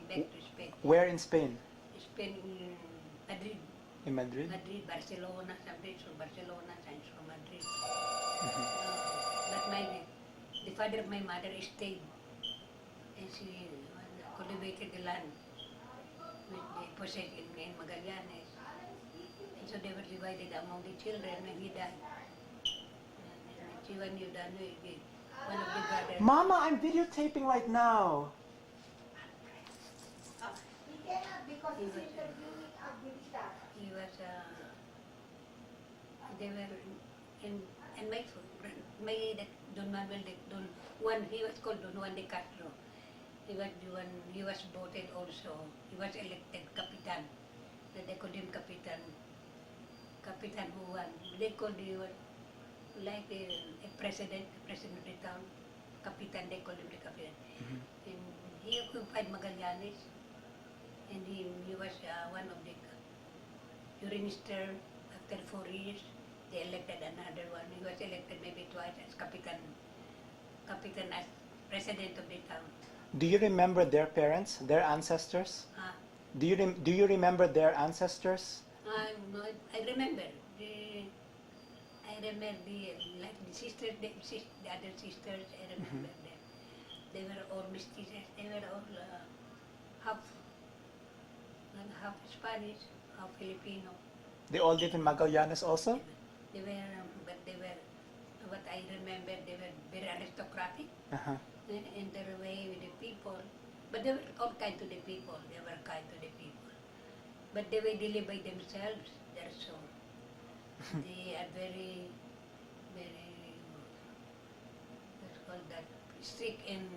back to Spain. Where in Spain? Spain in Madrid. In Madrid? Madrid, Barcelona, sometimes from Barcelona, sometimes from Madrid. But the father of my mother stayed, and she cultivated the land which they possessed in Magallanes. And so they were divided among the children when he died. And she one of the brothers. Mama, I'm videotaping right now. He cannot because he's interviewing Agilita. He was, they were in, and Don Manuel, he was called Don Juan de Castro. He was the one, he was voted also, he was elected Capitan. They called him Capitan Juan. They called him like a president of the town. Capitan, they called him the Capitan. And he occupied Magallanes, and he was one of the, during his term, after 4 years, they elected another one. He was elected maybe twice as Capitan as president of the town. Do you remember their parents, their ancestors? Do you remember their ancestors? No, I remember. I remember like the sisters, the other sisters, I remember them. They were all mestizos, they were all half Spanish, half Filipino. They all live in Magallanes also? They were, what I remember, they were very aristocratic in their way with the people. But they were all kind to the people, they were kind to the people. But the way they live by themselves, they're so, they are very, what's called that, strict in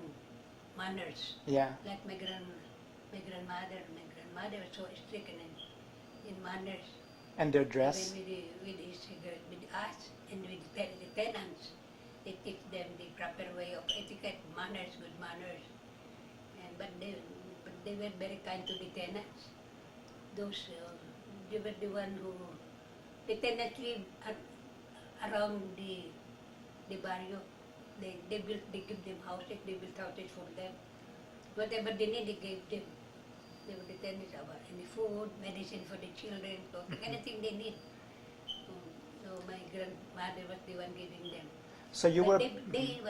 manners. Yeah. Like my grandmother was so strict in manners. And their dress? Even with us and with the tenants, they teach them the proper way of etiquette, manners, good manners. But they were very kind to the tenants. Those, they were the one who, the tenants live around the barrio. They give them houses, they built houses for them. Whatever they need, they gave them. They were the tenants about any food, medicine for the children, clothing, anything they need. So my grandmother was the one giving them. So you But were... they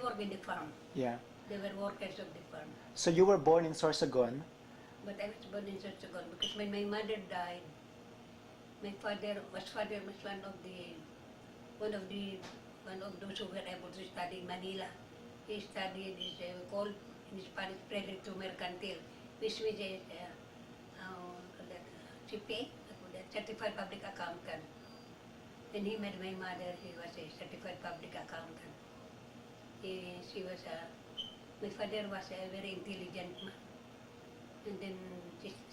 work in the farm. Yeah. They were workers of the farm. So you were born in Sorsogon? But I was born in Sorsogon because when my mother died, my father was one of those who were able to study in Manila. He studied called in Spanish Prédito Mercantil, which is CPA, Certified Public Accountant. When he met my mother, he was a certified public accountant. My father was a very intelligent man. And then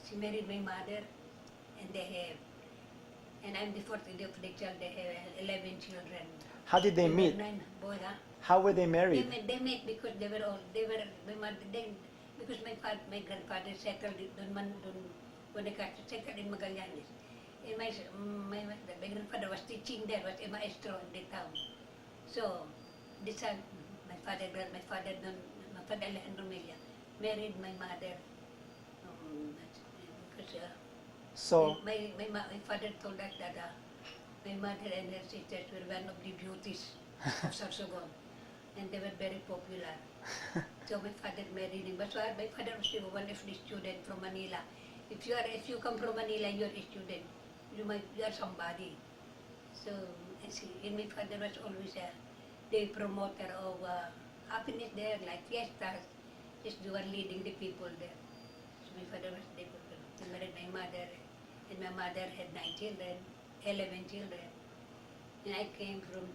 she married my mother, and I'm the fourth of the child. They have 11 children. How did they meet? 9 boys, How were they married? They met because because my grandfather settled when they got settled in Magallanes. And my grandfather was teaching there, was a maestro in the town. So this son, my father Alejandro Milla, married my mother. Because So, my father told us that my mother and her sisters were one of the beauties of Sorsogon, and they were very popular. So my father married him. But my father was one of the students from Manila. If you come from Manila, you're a student. You are somebody. So and my father was always the promoter of happiness there, like fiestas. He's the one leading the people there. So my father was the he married my mother, and my mother had 9 children, 11 children. And I came from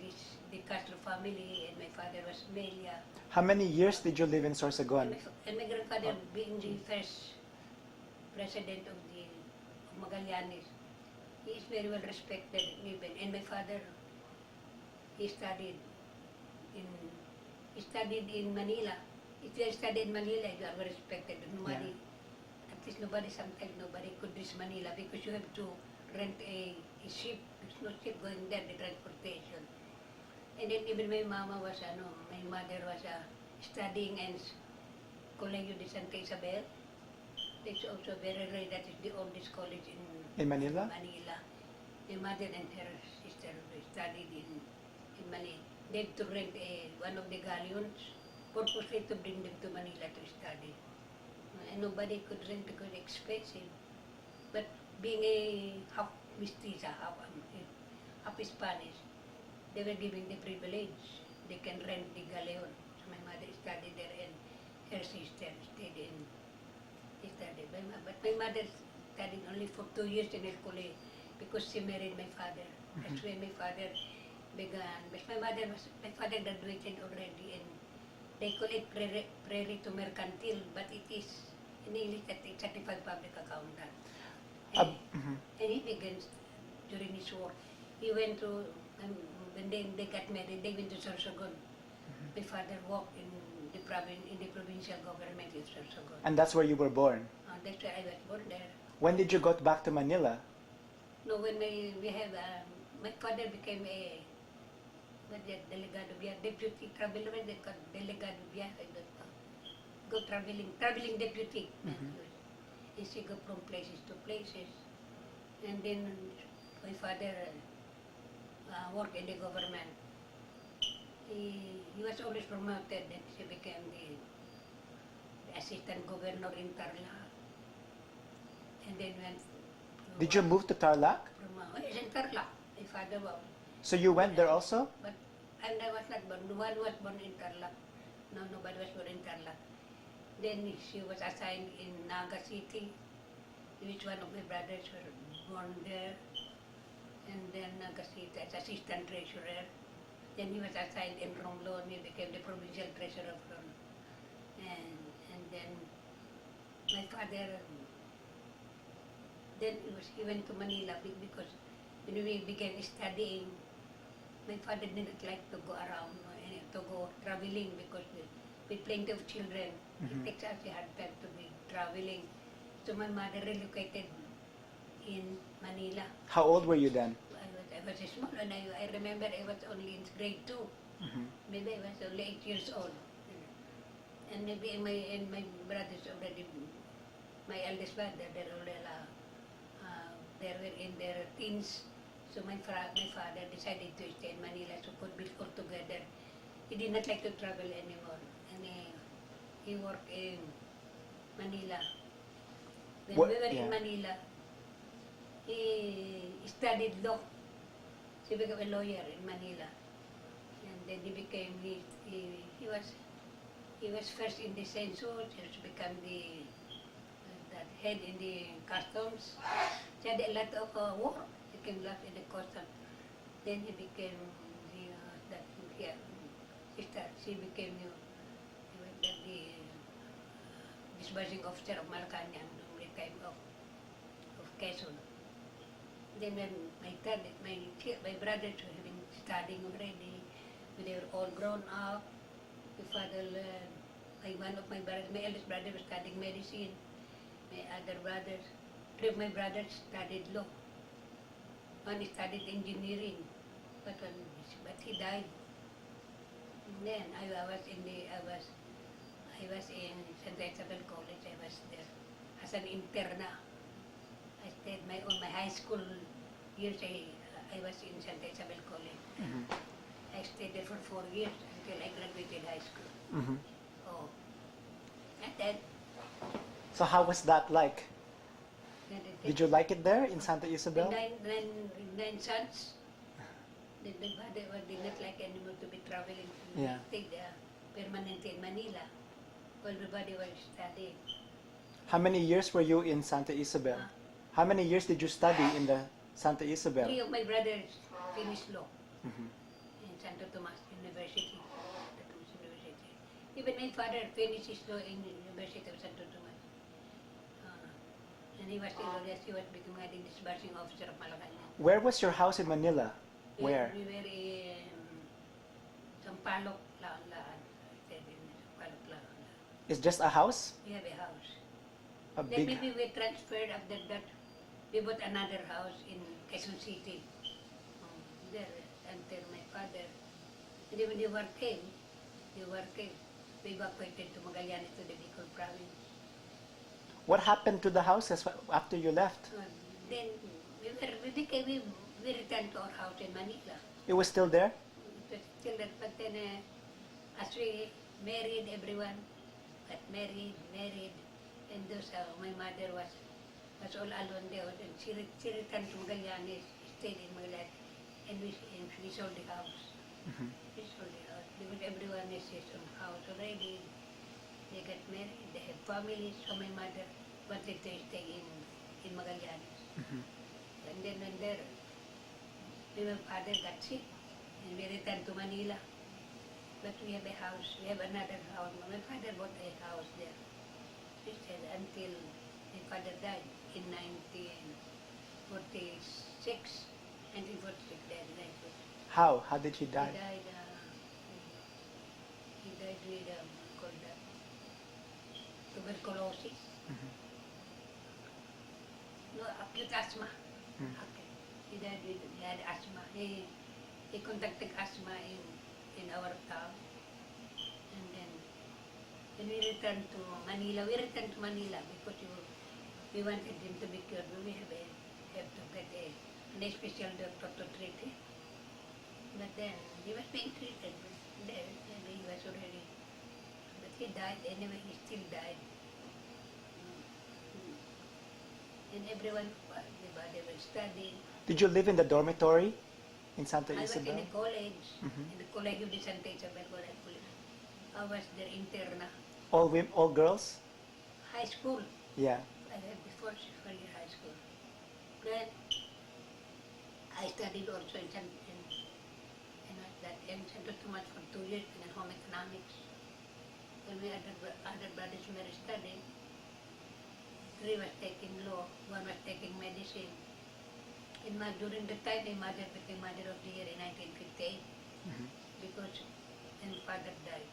the Castro family, and my father was Melia. how many years did you live in Sorsogon? And my grandfather being the first president of Magallanes, he is very well respected even. And my father, he studied in Manila. If you study in Manila, you are very respected. Nobody, at least sometimes nobody could reach Manila because you have to rent a ship. There's no ship going there, the transportation. And then even my mother was studying in Colegio de Santa Isabel. It's also very rare that it's the oldest college In Manila? Manila. My mother and her sister studied in Manila. They had to rent one of the galleons purposely to bring them to Manila to study. And nobody could rent because it's expensive. But being a half mestiza, half Spanish, they were giving the privilege. They can rent the galleon. So my mother studied there and her sister stayed in studied. But my mother studied only for 2 years in El Cole because she married my father. That's when my father began. But my father graduated already and they call it prairie to mercantile, but it is in English that it's certified public accountant. And, and he began during his work. He went to, when they got married, they went to Sorsogon. My father worked in the provincial government in Sorsogon. And that's where you were born? That's where I was born there. When did you go back to Manila? No, when my father became a delegado viaje, deputy traveler, they call delegado viaje. Go traveling deputy. He used to go from places to places. And then my father worked in the government. He was always promoted, then he became the assistant governor in Tarlac. And then went to, Did you move to Tarlac? Yes, in Tarlac. My father was. So you went there also? But I was not born. No one was born in Tarlac. No, nobody was born in Tarlac. Then she was assigned in Naga City, which one of my brothers was born there. And then Naga City as assistant treasurer. Then he was assigned in Romblon. He became the provincial treasurer of Romblon. And then my father, then he went to Manila because when we began studying, my father didn't like to go around, to go traveling because with plenty of children, it takes us a hard time to be traveling. So my mother relocated in Manila. How old were you then? I was small and I remember I was only in grade 2. Maybe I was only 8 years old. And maybe my brothers already, my eldest brother, they were in their teens. So my father decided to stay in Manila so could be all together. He did not like to travel anymore. And he worked in Manila. When we were in Manila, he studied law. He became a lawyer in Manila. And then he became, he was first in the census, he became that head in the customs. He had a lot of work. He became lot in the customs. Then he became she became the disbursing officer of Malacanang during the time of Quezon. Then when my brothers were been studying already, they were all grown up. My father learned, one of my brothers, my eldest brother was studying medicine. My other brothers, 3 of my brothers studied law. One studied engineering, but he died. And then I was in Santa Isabel College. I was there as an interna. I stayed all my high school years. I was in Santa Isabel College. I stayed there for 4 years until I graduated high school. Oh, and then. So how was that like? Did you like it there in Santa Isabel? Nine sons. The father did not like anymore to be traveling. Yeah. Stayed permanently in Manila. Everybody was studying. How many years were you in Santa Isabel? How many years did you study in the Santa Isabel? 3 of my brothers finished law in Santo Tomas University. Even my father finished his law in the University of Santo Tomas. And he was still becoming the disbursing officer of Malacanang. Where was your house in Manila? Where? We were in Sampaloc, Laan. It's just a house? We have a house. A Then big. maybe we transferred after that. We bought another house in Quezon City. There until my father. And then when the war came, we evacuated to Magallanes to the Bicol province. What happened to the houses after you left? Then we returned to our house in Manila. It was still there? But still, but then as we married, everyone got married, and those my mother was all alone there. And she returned to Magallanes, stayed in Magallanes, and we sold the house. Mhm. We sold the house because everyone is his own house already. They got married, they have families, so my mother wanted to stay in Magallanes. Mhm. And then when there, my father got sick, and we returned to Manila. But we have a house, we have another house. My father bought a house there. He said until my father died in 1946. 1946, died. How? How did he He die? died, with, called tuberculosis. Mhm. No, acute asthma. Mm. Okay. He had asthma. He contracted asthma in our town. And then when we returned to Manila, because we wanted him to be cured. We have to get a special doctor to treat him. But then he was being treated there, and he was already, but he died anyway, he still died. And everyone, they were studying. Did you live in the dormitory in Santa I was in Isabel? a college, Mhm. in the Colegio de Santa Isabel College. I was there interna. All girls? High school, Yeah. I had before 6 year high school. Then I studied also in Santo Tomas for 2 years in home economics. When my other brothers were studying, 3 was taking law, 1 was taking medicine. During the time, my mother became Mother of the Year in 1958 Mhm. because my father died.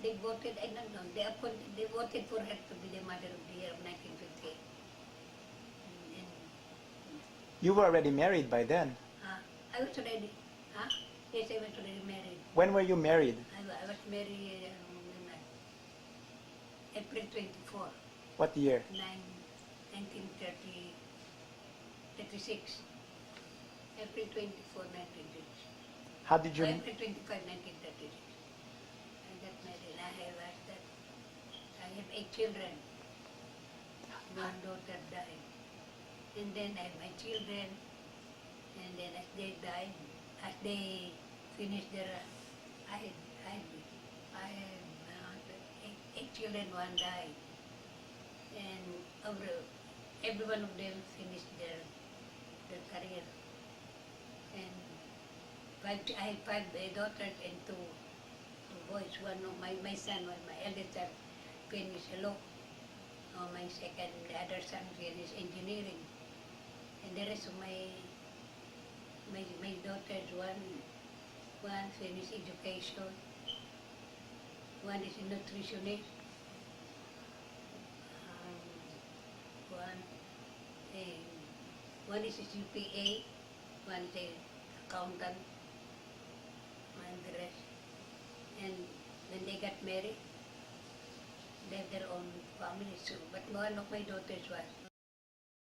They voted, I don't know, they voted for her to be the Mother of the Year of 1958. And, You were already married by then. I was already, yes, I was already married. When were you married? I was married April 24, What year? 1936. April 24, 1936. How did you? April 25, 1936. I got married. I have 8 children. One daughter died. And then I have my children. And then as they died, as they finished their, I had 8 children, 1 died. And every one of them finished their career. And I had 5 daughters and 2 boys. One of my son, my eldest son, finished law. My second, the other son finished engineering. And the rest of my daughters, one finished education, one is a nutritionist, one is a CPA, one is a accountant, and the rest. And when they got married, they have their own families too. But one of my daughters was